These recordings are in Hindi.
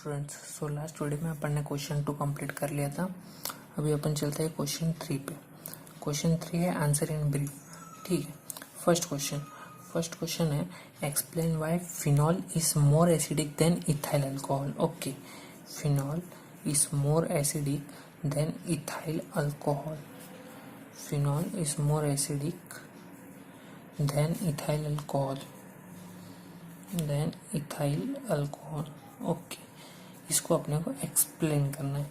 स्टूडेंट्स, सो लास्ट वीडियो में अपन ने क्वेश्चन 2 कंप्लीट कर लिया था। अभी अपन चलते हैं क्वेश्चन 3 पे। क्वेश्चन 3 है आंसर इन ब्रीफ। ठीक है, फर्स्ट क्वेश्चन है explain why phenol is more acidic than ethyl alcohol. Okay, phenol is more acidic than ethyl alcohol. Phenol is more acidic than ethyl alcohol okay, इसको अपने को एक्सप्लेन करना है।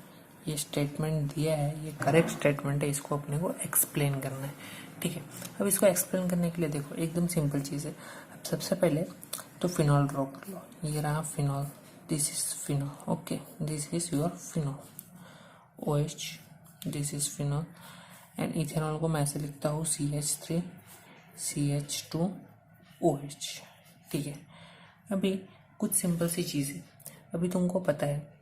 ये स्टेटमेंट दिया है, ये करेक्ट स्टेटमेंट है, इसको अपने को एक्सप्लेन करना है। ठीक है, अब इसको एक्सप्लेन करने के लिए देखो एकदम सिंपल चीज़ है। अब सबसे पहले तो फिनॉल ड्रॉ कर लो। ये रहा phenol, this is phenol. Okay, this is your phenol OH, this is phenol. And ethanol को मैं ऐसे लिखता हूँ CH3 CH2OH। ठीक है, अभी कुछ सिंपल सी चीज़ है। अभी तुमको पता है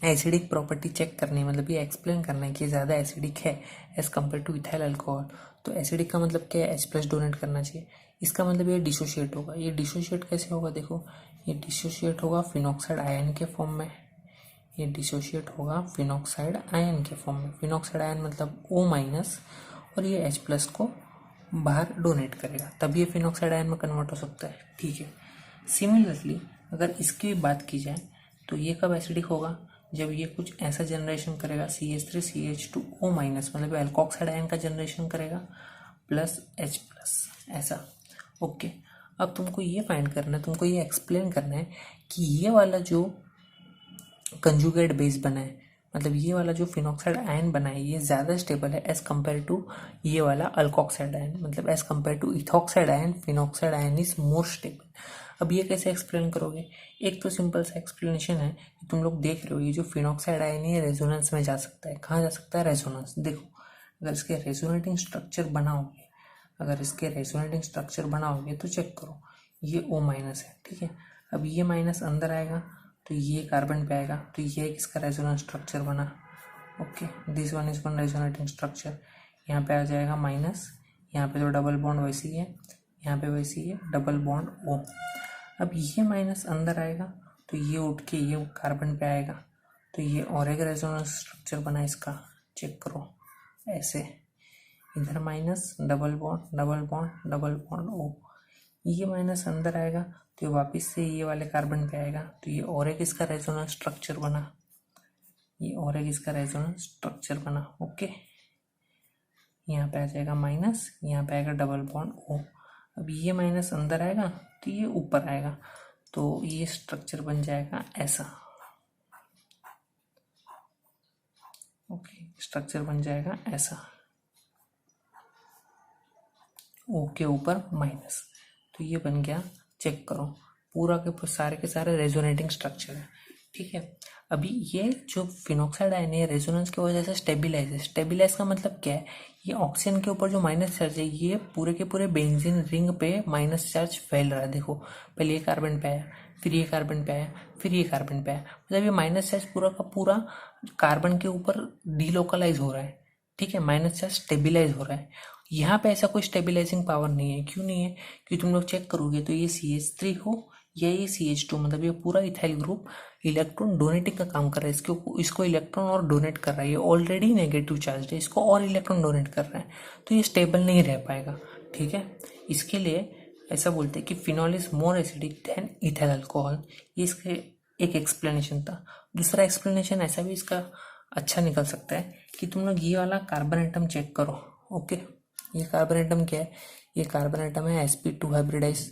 एसिडिक प्रॉपर्टी चेक करनी है, मतलब ये एक्सप्लेन करना है कि ज़्यादा एसिडिक है as compare to ethyl alcohol. तो एसिडिक का मतलब क्या है? H+ डोनेट करना चाहिए। इसका मतलब ये डिसोशिएट होगा। ये डिसोशिएट कैसे होगा? देखो, ये डिसोशिएट होगा फिनॉक्साइड आयन के फॉर्म में। ये डिसोशिएट होगा फिनॉक्साइड आयन के फॉर्म में। फिनॉक्साइड आयन मतलब O-, और ये H+ को बाहर डोनेट करेगा, तब ये फिनॉक्साइड आयन में कन्वर्ट हो सकता है। ठीक है, सिमिलरली अगर इसकी बात की जाए तो ये कब एसिडिक होगा? जब ये कुछ ऐसा जनरेशन करेगा CH3 CH2O-, मतलब एल्कोक्साइड आयन का जनरेशन करेगा प्लस H+, ऐसा। ओके, अब तुमको ये फाइंड करना है, तुमको ये एक्सप्लेन करना है कि ये वाला जो कंजुगेट बेस बना है, मतलब ये वाला जो फिनॉक्साइड आयन बना है, ये ज़्यादा स्टेबल है एज कम्पेयर टू ये वाला अल्कोक्साइड आयन, मतलब as compare to ethoxide ion phenoxide ion is more stable. अब ये कैसे एक्सप्लेन करोगे? एक तो सिंपल सा एक्सप्लेनेशन है कि तुम लोग देख रहे हो ये जो फिनॉक्साइड आयन है रेजोनेंस में जा सकता है। कहाँ जा सकता है? रेजोनेंस। देखो, अगर इसके रेजोनेटिंग स्ट्रक्चर बनाओगे तो चेक करो, ये O- है। ठीक है, अब ये माइनस अंदर आएगा तो ये कार्बन पे आएगा, तो ये एक इसका रेजोनेंस स्ट्रक्चर बना। Okay, this one is one resonating structure. यहाँ पे आ जाएगा माइनस, यहाँ पे तो डबल बॉन्ड वैसे ही है, यहाँ पे वैसे ही है, डबल बॉन्ड O। अब ये माइनस अंदर आएगा तो ये उठ के ये कार्बन पे आएगा, तो ये और एक रेजोनेंस स्ट्रक्चर बना इसका। चेक करो ऐसे, इधर minus, double bond double bond double bond O। ये माइनस अंदर आएगा तो ये वापस से ये वाले कार्बन पे आएगा, तो ये और एक इसका रेजोनेंस स्ट्रक्चर बना। ओके, यहाँ पे आ जाएगा माइनस, यहाँ पे आएगा डबल बॉन्ड O। अब ये माइनस अंदर आएगा तो ये ऊपर आएगा, तो ये स्ट्रक्चर बन जाएगा ऐसा। ओके, स्ट्रक्चर बन जाएगा ऐसा, O के ऊपर माइनस, तो ये बन गया। चेक करो, पूरा के सारे रेजोनेटिंग स्ट्रक्चर है। ठीक है, अभी ये जो फिनॉक्साइड आयन है रेजोनेंस की वजह से स्टेबिलाइज है। स्टेबिलाइज का मतलब क्या है? ये ऑक्सीजन के ऊपर जो माइनस चार्ज है, ये पूरे के पूरे बेंजीन रिंग पे माइनस चार्ज फैल रहा है। देखो, पहले ये कार्बन पे आया, फिर ये कार्बन पे आया, फिर ये कार्बन पे आया, मतलब ये माइनस चार्ज पूरा का पूरा कार्बन के ऊपर डिलोकलाइज हो रहा है। ठीक है, माइनस चार्ज स्टेबिलाइज हो रहा है। यहाँ पे ऐसा कोई स्टेबिलाइजिंग पावर नहीं है। क्यों नहीं है? क्योंकि तुम लोग चेक करोगे तो ये CH3 हो या ये CH2, मतलब ये पूरा इथाइल ग्रुप इलेक्ट्रॉन डोनेटिंग का काम कर रहा है। इसको इलेक्ट्रॉन और डोनेट कर रहा है। ये ऑलरेडी नेगेटिव चार्ज है, इसको और इलेक्ट्रॉन डोनेट कर रहा है, तो ये स्टेबल नहीं रह पाएगा। ठीक है, इसके लिए ऐसा बोलते हैं कि phenol is more acidic than ethyl alcohol. ये इसके एक एक्सप्लेनेशन था। दूसरा एक्सप्लेनेशन ऐसा भी इसका अच्छा निकल सकता है कि तुम लोग ये वाला कार्बन एटम चेक करो। ओके, ये कार्बन एटम क्या है? ये कार्बन एटम है sp2 हाइब्रिडाइज।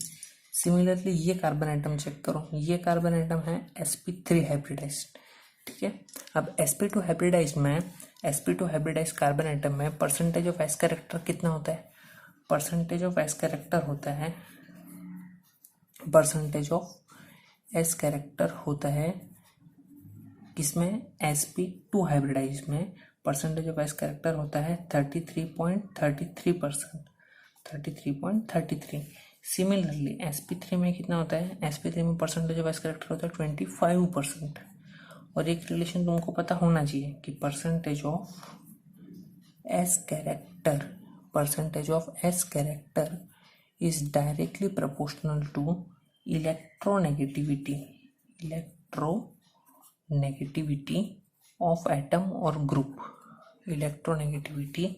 सिमिलरली ये कार्बन एटम चेक करो, ये कार्बन एटम है sp3 हाइब्रिडाइज। ठीक है, अब sp2 हाइब्रिडाइज कार्बन एटम में परसेंटेज ऑफ एस कैरेक्टर कितना होता है? परसेंटेज ऑफ एस कैरेक्टर होता है किसमें? sp2 हाइब्रिडाइज में परसेंटेज ऑफ एस कैरेक्टर होता है 33.33%। सिमिलरली sp3 में कितना होता है? sp3 में परसेंटेज ऑफ एस कैरेक्टर होता है 25%। और एक रिलेशन तुमको पता होना चाहिए कि percentage of S character is directly proportional to electronegativity negativity of atom और ग्रुप, इलेक्ट्रोनेगेटिविटी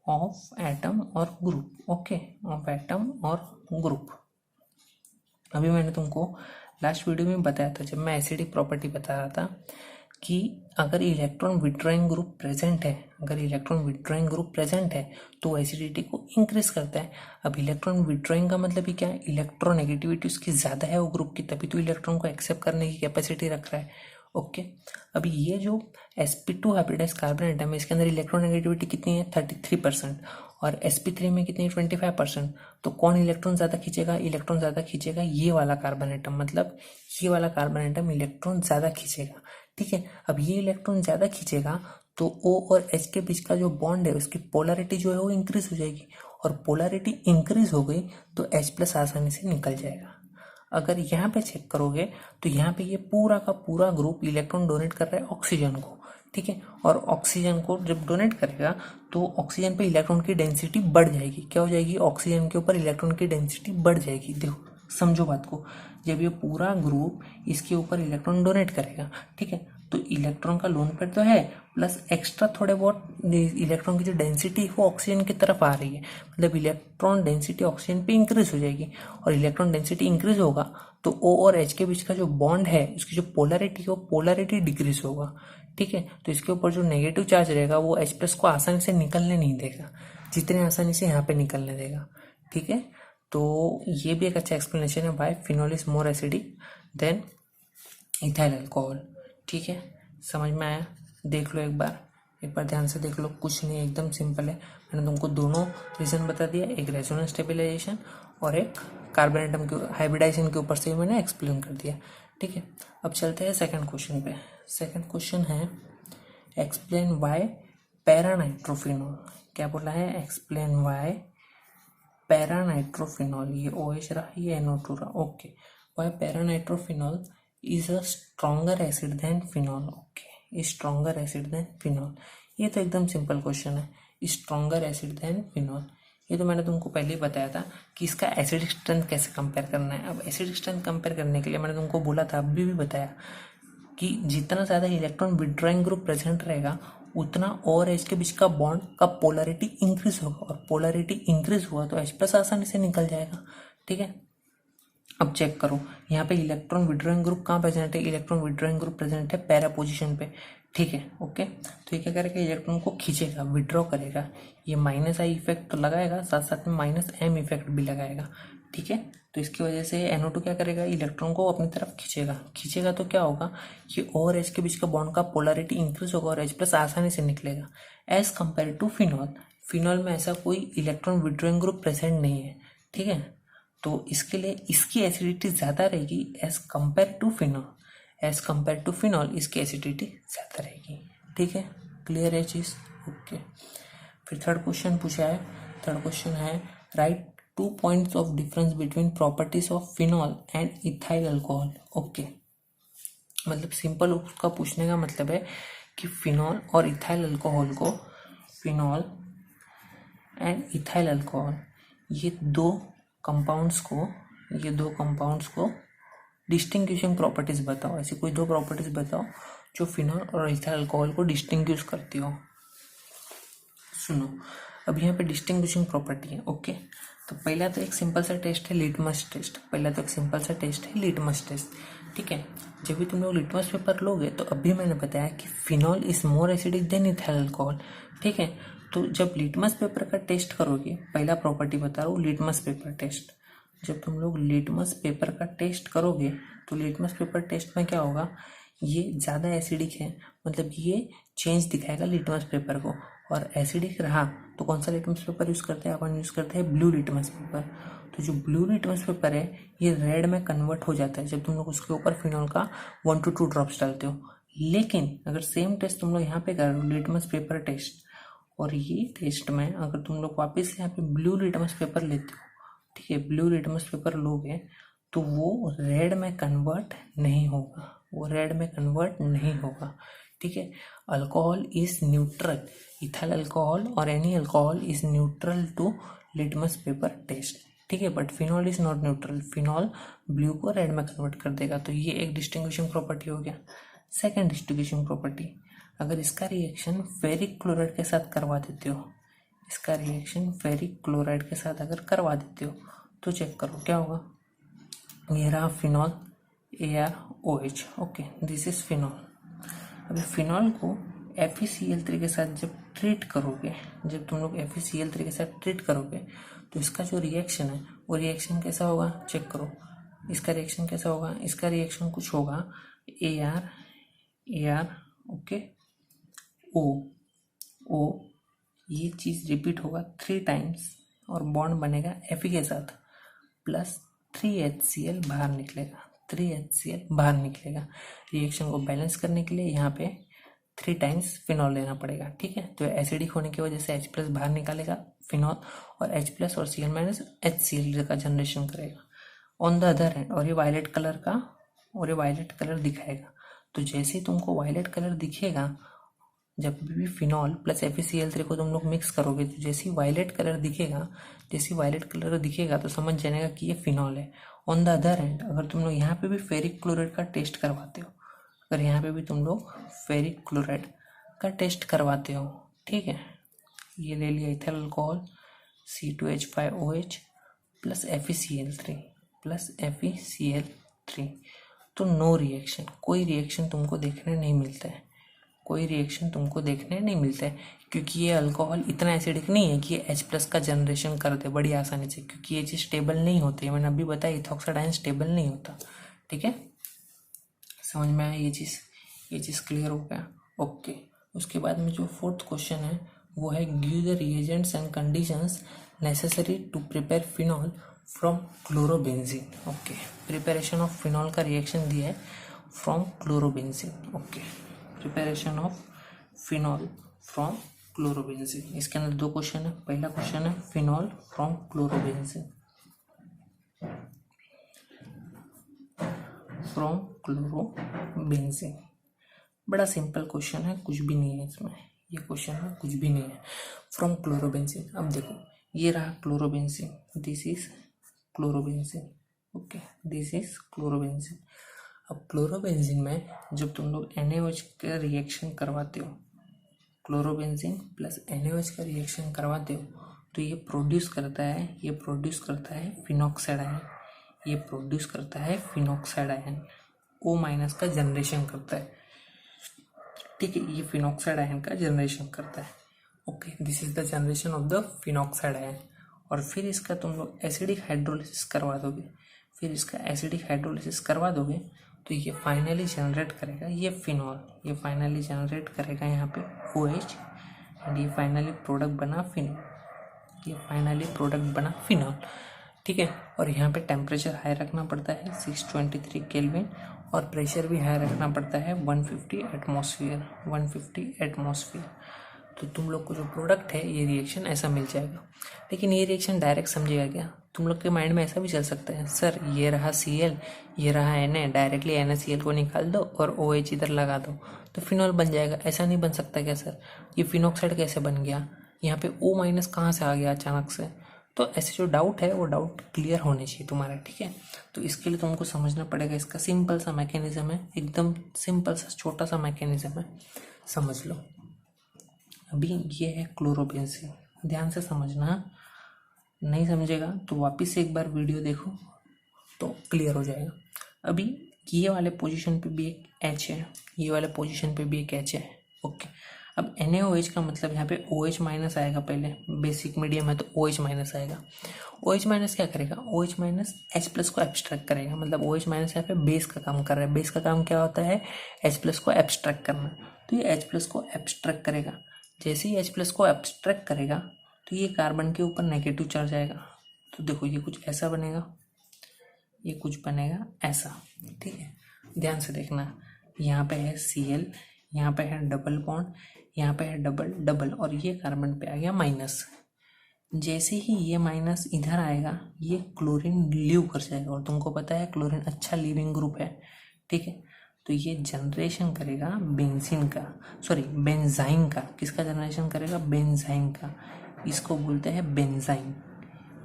ऑफ एटम और ग्रुप, ओके, ऑफ एटम और ग्रुप। अभी मैंने तुमको लास्ट वीडियो में बताया था, जब मैं एसिडिक प्रॉपर्टी बता रहा था, कि अगर इलेक्ट्रॉन विड्रॉइंग ग्रुप प्रेजेंट है, अगर इलेक्ट्रॉन विड्रॉइंग ग्रुप प्रेजेंट है तो एसिडिटी को इंक्रीज करता है। अब इलेक्ट्रॉन विड्रॉइंग का मतलब ही क्या है, इलेक्ट्रोनेगेटिविटी उसकी ज़्यादा है वो ग्रुप की, तभी तो इलेक्ट्रॉन को एक्सेप्ट करने की कैपेसिटी रख रहा है, ओके। अभी ये जो sp2 हाइब्रिडाइज कार्बन एटम है, इसके अंदर इलेक्ट्रोनेगेटिविटी कितनी है, 33%, और sp3 में कितनी है, 25%। तो कौन इलेक्ट्रॉन ज़्यादा खींचेगा, इलेक्ट्रॉन ज़्यादा खींचेगा ये वाला कार्बन एटम, मतलब ये वाला कार्बन एटम इलेक्ट्रॉन ज़्यादा खींचेगा, ठीक है। अब ये इलेक्ट्रॉन ज़्यादा खींचेगा तो O और H के बीच का जो बॉन्ड है उसकी पोलैरिटी जो है वो इंक्रीज हो जाएगी, और पोलैरिटी इंक्रीज हो गई तो H+ आसानी से निकल जाएगा। अगर यहाँ पे चेक करोगे तो यहाँ पे ये पूरा का पूरा ग्रुप इलेक्ट्रॉन डोनेट कर रहा है ऑक्सीजन को, ठीक है। और ऑक्सीजन को जब डोनेट करेगा तो ऑक्सीजन पे इलेक्ट्रॉन की डेंसिटी बढ़ जाएगी, क्या हो जाएगी, ऑक्सीजन के ऊपर इलेक्ट्रॉन की डेंसिटी बढ़ जाएगी। देखो समझो बात को, जब ये पूरा ग्रुप इसके ऊपर इलेक्ट्रॉन डोनेट करेगा, ठीक है, तो इलेक्ट्रॉन का लोन पेयर तो है, प्लस एक्स्ट्रा थोड़े बहुत इलेक्ट्रॉन की जो डेंसिटी वो ऑक्सीजन की तरफ आ रही है, मतलब इलेक्ट्रॉन डेंसिटी ऑक्सीजन पे इंक्रीज हो जाएगी, और इलेक्ट्रॉन डेंसिटी इंक्रीज होगा तो O और H के बीच का जो बॉन्ड है उसकी जो पोलैरिटी है वो पोलैरिटी डिक्रीज होगा, ठीक है। तो इसके ऊपर जो नेगेटिव चार्ज रहेगा वो H+ को आसानी से निकलने नहीं देगा, जितने आसानी से यहाँ पे निकलने देगा, ठीक है। तो ये भी एक अच्छा एक्सप्लेनेशन है why phenol is more acidic than ethyl alcohol, ठीक है। समझ में आया, देख लो एक बार ध्यान से देख लो, कुछ नहीं, एकदम सिंपल है। मैंने तुमको दोनों रीजन बता दिया, एक रेजोनेंस स्टेबिलाईजेशन और एक कार्बन एटम के हाइब्रिडाइजेशन के ऊपर से मैंने एक्सप्लेन कर दिया, ठीक है। अब चलते हैं सेकंड क्वेश्चन पे। सेकंड क्वेश्चन है एक्सप्लेन वाई पैरानाइट्रोफिनॉल, क्या बोला है, एक्सप्लेन वाई पैरानाइट्रोफिनॉल, ये OH रहा, ये NO2 रहा, okay. Why paranitrophenol is a stronger acid than phenol, okay, stronger acid than phenol. ये तो एकदम सिंपल क्वेश्चन है, स्ट्रॉन्गर एसिड देन फिनॉल। ये तो मैंने तुमको पहले ही बताया था कि इसका एसिडिक स्ट्रेंथ कैसे कंपेयर करना है। अब एसिडिक स्ट्रेंथ कंपेयर करने के लिए मैंने तुमको बोला था, अभी भी बताया, कि जितना ज़्यादा इलेक्ट्रॉन विड्रॉइंग ग्रुप प्रेजेंट रहेगा उतना O और H के बीच का बॉन्ड का पोलैरिटी इंक्रीज होगा, और पोलैरिटी इंक्रीज हुआ तो H+ आसानी से निकल जाएगा, ठीक है। अब चेक करो, यहाँ पे इलेक्ट्रॉन विड्रॉइंग ग्रुप कहाँ प्रेजेंट है, इलेक्ट्रॉन विड्रॉइंग ग्रुप प्रेजेंट है पैरा पोजीशन पे, ठीक है, ओके। तो ये क्या करेगा, इलेक्ट्रॉन को खींचेगा, विड्रॉ करेगा, ये -I इफेक्ट तो लगाएगा, साथ साथ में -M इफेक्ट भी लगाएगा, ठीक है। तो इसकी वजह से NO2 क्या करेगा, इलेक्ट्रॉन को अपनी तरफ खींचेगा तो क्या होगा, ये O और H के बीच का बॉन्ड का पोलैरिटी इंक्रीज होगा और H+ आसानी से निकलेगा, as compare to phenol. Phenol में ऐसा कोई इलेक्ट्रॉन विड्रॉइंग ग्रुप प्रेजेंट नहीं है, ठीक है। तो इसके लिए इसकी एसिडिटी ज़्यादा रहेगी as compare to phenol, as compare to phenol इसकी एसिडिटी ज़्यादा रहेगी, ठीक है। क्लियर है चीज़, ओके। फिर थर्ड क्वेश्चन पूछा है, थर्ड क्वेश्चन है right 2 points of difference between properties of phenol and ethyl alcohol, okay. मतलब सिंपल उसका पूछने का मतलब है कि फिनॉल और इथाइल अल्कोहल को, फिनॉल एंड इथाइल अल्कोहल, ये दो कंपाउंड्स को डिस्टिंग्विशिंग प्रॉपर्टीज बताओ, ऐसी कोई दो प्रॉपर्टीज बताओ जो फिनॉल और इथाइल अल्कोहल को डिस्टिंग्विश करती हो। सुनो, अब यहाँ पे डिस्टिंग्विशिंग प्रॉपर्टी है, ओके। तो पहला तो एक सिंपल सा टेस्ट है लिटमस टेस्ट, ठीक है। जब भी तुम लोग लिटमस पेपर लोगे तो अभी मैंने बताया कि phenol is more acidic than ethyl alcohol, ठीक है। तो जब लिटमस पेपर का टेस्ट करोगे, पहला प्रॉपर्टी बता रहा हूँ, लिटमस पेपर टेस्ट, जब तुम लोग लिटमस पेपर का टेस्ट करोगे तो लिटमस पेपर टेस्ट में क्या होगा, ये ज़्यादा एसिडिक है, मतलब ये चेंज दिखाएगा लिटमस पेपर को, और एसिडिक रहा तो कौन सा लिटमस पेपर यूज़ करते हैं, अपन यूज़ करते हैं ब्लू लिटमस पेपर। तो जो ब्लू लिटमस पेपर है ये रेड में कन्वर्ट हो जाता है जब तुम लोग उसके ऊपर फिनॉल का 1 to 2 ड्रॉप्स डालते हो। लेकिन अगर सेम टेस्ट तुम लोग यहाँ पे करो, लिटमस पेपर टेस्ट, और ये टेस्ट में अगर तुम लोग वापस यहाँ पे ब्लू लिटमस पेपर लेते हो, ठीक है, ब्लू लिटमस पेपर लोगे तो वो रेड में कन्वर्ट नहीं होगा, ठीक है। Alcohol is neutral, ethyl alcohol और any alcohol is neutral to litmus paper test, ठीक है। But phenol is not neutral, phenol blue को रेड में कन्वर्ट कर देगा, तो ये एक डिस्टिंग्विशिंग प्रॉपर्टी हो गया। सेकेंड डिस्ट्रीब्यूशन प्रॉपर्टी, अगर इसका रिएक्शन फेरिक क्लोराइड के साथ करवा देते हो, इसका रिएक्शन फेरिक क्लोराइड के साथ अगर करवा देते हो तो चेक करो क्या होगा। ये रहा phenol ArOH, okay this is phenol. अभी फिनॉल को FeCl3 के साथ जब ट्रीट करोगे, जब तुम लोग FeCl3 के साथ ट्रीट करोगे तो इसका जो रिएक्शन है वो रिएक्शन कैसा होगा, चेक करो। इसका रिएक्शन कैसा होगा, इसका रिएक्शन कुछ होगा AR ओके O ये चीज़ रिपीट होगा 3 टाइम्स और बॉन्ड बनेगा Fe के साथ प्लस 3HCl बाहर निकलेगा, 3HCl बाहर निकलेगा। रिएक्शन को बैलेंस करने के लिए यहाँ पे 3 टाइम्स फिनॉल लेना पड़ेगा, ठीक है। तो एसिडिक होने की वजह से H+ बाहर निकालेगा फिनॉल और H+ और Cl- HCl का जनरेशन करेगा ऑन द अदर हैंड। और ये वायलेट कलर का, और ये वायलेट कलर दिखाएगा। तो जैसे ही तुमको वायलेट कलर दिखेगा, जब भी फिनॉल प्लस FeCl3 को तुम लोग मिक्स करोगे तो जैसे ही वायलेट कलर दिखेगा, जैसे वायलेट कलर दिखेगा तो समझ जाएगा कि ये फिनॉल है। ऑन द अदर हैंड अगर तुम लोग यहाँ पे भी फेरिक क्लोराइड का टेस्ट करवाते हो, अगर यहाँ पे भी तुम लोग फेरिक क्लोराइड का टेस्ट करवाते हो, ठीक है, ये ले लिया ethyl alcohol C2H5OH plus FeCl3, तो नो रिएक्शन, कोई रिएक्शन तुमको देखने नहीं मिलता है, कोई रिएक्शन तुमको देखने नहीं मिलता है, क्योंकि ये अल्कोहल इतना एसिडिक नहीं है कि ये H+ का जनरेशन कर दे बड़ी आसानी से, क्योंकि ये चीज़ स्टेबल नहीं होती है। मैंने अभी बताया इथॉक्साइड आयन स्टेबल नहीं होता, ठीक है। समझ में आया ये चीज़ क्लियर हो गया, ओके। उसके बाद में जो 4th क्वेश्चन है वो है give the reagents and conditions necessary to prepare phenol from chlorobenzene, okay. Preparation of phenol का रिएक्शन दिया है from chlorobenzene, okay. Preparation of phenol from chlorobenzene, इसके अंदर 2 क्वेश्चन है। पहला क्वेश्चन है phenol from chlorobenzene, from chlorobenzene, बड़ा सिंपल क्वेश्चन है, कुछ भी नहीं है इसमें, ये क्वेश्चन में कुछ भी नहीं है। फ्रॉम क्लोरोबेंजीन, अब देखो ये रहा chlorobenzene, this is chlorobenzene, okay this is chlorobenzene. अब क्लोरोबेंजीन में जब तुम लोग NaOH का रिएक्शन करवाते हो, क्लोरोबेंजीन प्लस NaOH का रिएक्शन करवाते हो तो ये प्रोड्यूस करता है फिनॉक्साइड आयन, ये प्रोड्यूस करता है फिनॉक्साइड आयन, O- का जनरेशन करता है, ठीक है। ये फिनॉक्साइड आयन का जनरेशन करता है, okay this is the generation of the phenoxide ion. और फिर इसका तुम लोग एसिडिक हाइड्रोलिसिस करवा दोगे, फिर इसका एसिडिक हाइड्रोलिसिस करवा दोगे तो ये फाइनली जनरेट करेगा ये फिनॉल, ये फाइनली जनरेट करेगा यहाँ पे OH एंड ये फाइनली प्रोडक्ट बना फिनॉल, ये फाइनली प्रोडक्ट बना फिनॉल, ठीक है। और यहाँ पे टेम्परेचर हाई रखना पड़ता है 623 केल्विन और प्रेशर भी हाई रखना पड़ता है 150 एटमॉस्फेयर, 150 एटमॉस्फेयर। तो तुम लोग को जो प्रोडक्ट है ये रिएक्शन ऐसा मिल जाएगा। लेकिन ये रिएक्शन डायरेक्ट समझेगा क्या, तुम लोग के माइंड में ऐसा भी चल सकता है सर ये रहा Cl, ये रहा Na, डायरेक्टली NaCl को निकाल दो और OH इधर लगा दो तो फिनॉल बन जाएगा। ऐसा नहीं बन सकता क्या सर, ये फिनॉक्साइड कैसे बन गया, यहाँ पे O- कहाँ से आ गया अचानक से। तो ऐसे जो डाउट है वो डाउट क्लियर होने चाहिए तुम्हारा, ठीक है। तो इसके लिए तुमको समझना पड़ेगा, इसका सिंपल सा मैकेनिज्म है, एकदम सिंपल सा छोटा सा मैकेनिज्म है, समझ लो। अभी ये है क्लोरोबेंजीन, ध्यान से समझना, नहीं समझेगा तो वापस से एक बार वीडियो देखो तो क्लियर हो जाएगा। अभी ये वाले पोजीशन पे भी एक H है, ये वाले पोजीशन पे भी एक H है, ओके। अब NaOH का मतलब यहाँ पे OH- आएगा, पहले बेसिक मीडियम है तो OH- आएगा। OH- क्या करेगा, OH- H+ को एब्स्ट्रैक्ट करेगा, मतलब OH- यहाँ पे बेस का काम कर रहा है। बेस का काम क्या होता है, H+ को एब्स्ट्रैक्ट करना, तो ये H+ को एब्स्ट्रैक्ट करेगा। जैसे ही H+ को एब्स्ट्रैक्ट करेगा तो ये कार्बन के ऊपर नेगेटिव चार्ज आएगा, तो देखो ये कुछ ऐसा बनेगा, ये कुछ बनेगा ऐसा, ठीक है। ध्यान से देखना, यहाँ पे है Cl, यहाँ पे है डबल बॉन्ड, यहाँ पे है डबल डबल और ये कार्बन पे आ गया माइनस। जैसे ही ये माइनस इधर आएगा ये क्लोरीन लीव कर जाएगा, और तुमको पता है क्लोरीन अच्छा लीविंग ग्रुप है, ठीक है। तो ये जनरेशन करेगा बेंजीन का, सॉरी बेंजाइन का। किसका जनरेशन करेगा, बेंजाइन का। इसको बोलते हैं बेंजाइन,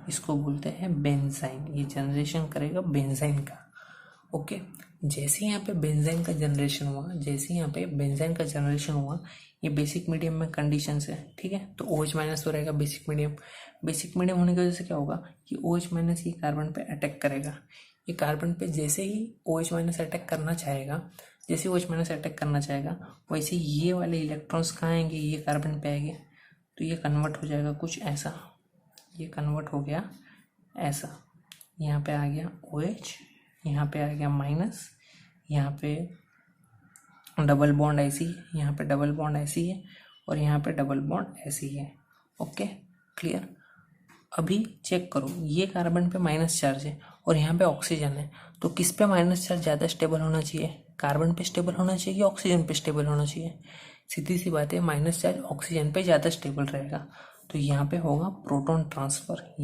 इसको बोलते हैं बेंजाइन, ये जनरेशन करेगा बेंजाइन का। ओके, जैसे यहाँ पे बेंजीन का जनरेशन हुआ, ये बेसिक मीडियम में कंडीशंस है, ठीक है। तो OH माइनस तो रहेगा बेसिक मीडियम होने की वजह से क्या होगा कि OH माइनस ये कार्बन पे अटैक करेगा। ये कार्बन पे जैसे ही OH माइनस अटैक करना चाहेगा, वैसे ये वाले इलेक्ट्रॉन्स कहाँ आएंगे, ये कार्बन पे आएंगे, तो ये कन्वर्ट हो जाएगा कुछ ऐसा, ये कन्वर्ट हो गया ऐसा, यहाँ पे आ गया OH, यहाँ पे आ गया माइनस, यहाँ पे डबल बॉन्ड ऐसी, यहाँ पे डबल बॉन्ड ऐसी है, और यहाँ पे डबल बॉन्ड ऐसी है। Okay, clear. अभी चेक करो, ये कार्बन पे माइनस चार्ज है और यहाँ पे ऑक्सीजन है, तो किस पे माइनस चार्ज ज़्यादा स्टेबल होना चाहिए, कार्बन पे स्टेबल होना चाहिए कि ऑक्सीजन पे स्टेबल होना चाहिए? सीधी सी बात है, माइनस चार्ज ऑक्सीजन पे ज़्यादा स्टेबल रहेगा, तो यहाँ पे होगा प्रोटॉन ट्रांसफर,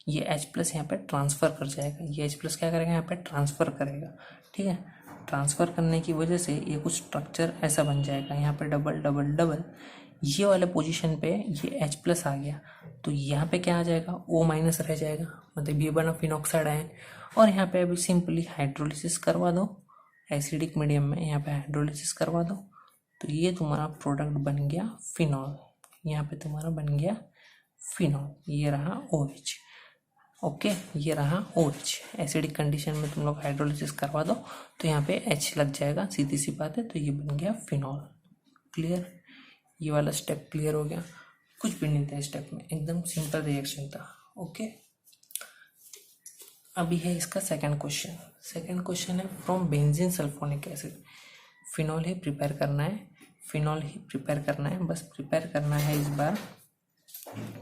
ये H+ यहाँ पे ट्रांसफर कर जाएगा, ये H+ क्या करेगा, यहाँ पे ट्रांसफर करेगा, ठीक है। ट्रांसफर करने की वजह से ये कुछ स्ट्रक्चर ऐसा बन जाएगा, यहाँ पे डबल डबल डबल, ये वाले पोजीशन पे ये H+ आ गया, तो यहाँ पे क्या आ जाएगा, O- रह जाएगा, मतलब ये बना फिनॉक्साइड आयन। और यहाँ पे अभी सिंपली हाइड्रोलिसिस करवा दो एसिडिक मीडियम में, यहाँ पे हाइड्रोलिसिस करवा दो, तो ये तुम्हारा प्रोडक्ट बन गया फिनॉल, यहाँ पे तुम्हारा बन गया फिनॉल, ये रहा OH। ओके, ये रहा OH। एसिडिक कंडीशन में तुम लोग हाइड्रोलिसिस करवा दो तो यहाँ पे H लग जाएगा, सीधी सी बात है, तो ये बन गया फिनॉल। क्लियर, ये वाला स्टेप क्लियर हो गया, कुछ भी नहीं था स्टेप में, एकदम सिंपल रिएक्शन था। ओके, अभी है इसका सेकंड क्वेश्चन है from benzene sulphonic acid. Phenol ही प्रिपेयर करना है, बस प्रिपेयर करना है इस बार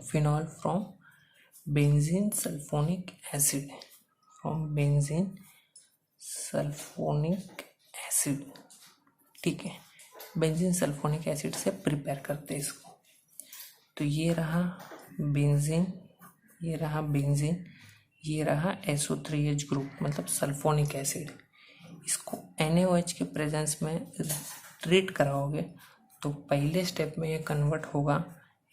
phenol from benzene sulphonic acid, ठीक है। बेंजीन सल्फोनिक एसिड से प्रिपेयर करते हैं इसको, तो ये रहा बेंजीन, ये रहा SO3H ग्रुप, मतलब सल्फोनिक एसिड। इसको NaOH के प्रेजेंस में ट्रीट कराओगे तो पहले स्टेप में ये कन्वर्ट होगा,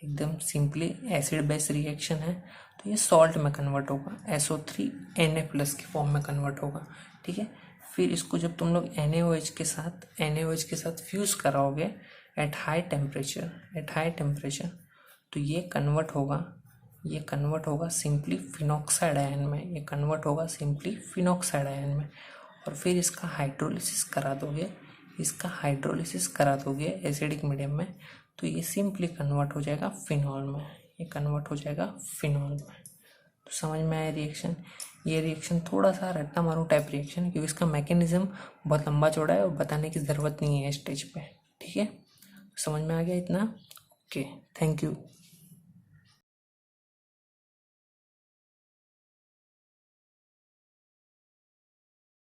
एकदम सिंपली एसिड बेस रिएक्शन है, तो ये सॉल्ट में कन्वर्ट होगा, SO3Na+ के फॉर्म में कन्वर्ट होगा, ठीक है। फिर इसको जब तुम लोग NaOH के साथ फ्यूज कराओगे एट हाई टेम्परेचर, तो ये कन्वर्ट होगा सिंपली फिनॉक्साइड आयन में, और फिर इसका हाइड्रोलिसिस करा दोगे एसिडिक मीडियम में, तो ये सिंपली कन्वर्ट हो जाएगा फिनॉल में, तो समझ में आया रिएक्शन। ये रिएक्शन थोड़ा सा रट्टा मारू टाइप रिएक्शन, क्योंकि इसका मैकेनिज्म बहुत लंबा चौड़ा है और बताने की ज़रूरत नहीं है स्टेज पे, ठीक है। समझ में आ गया इतना? Okay, thank you.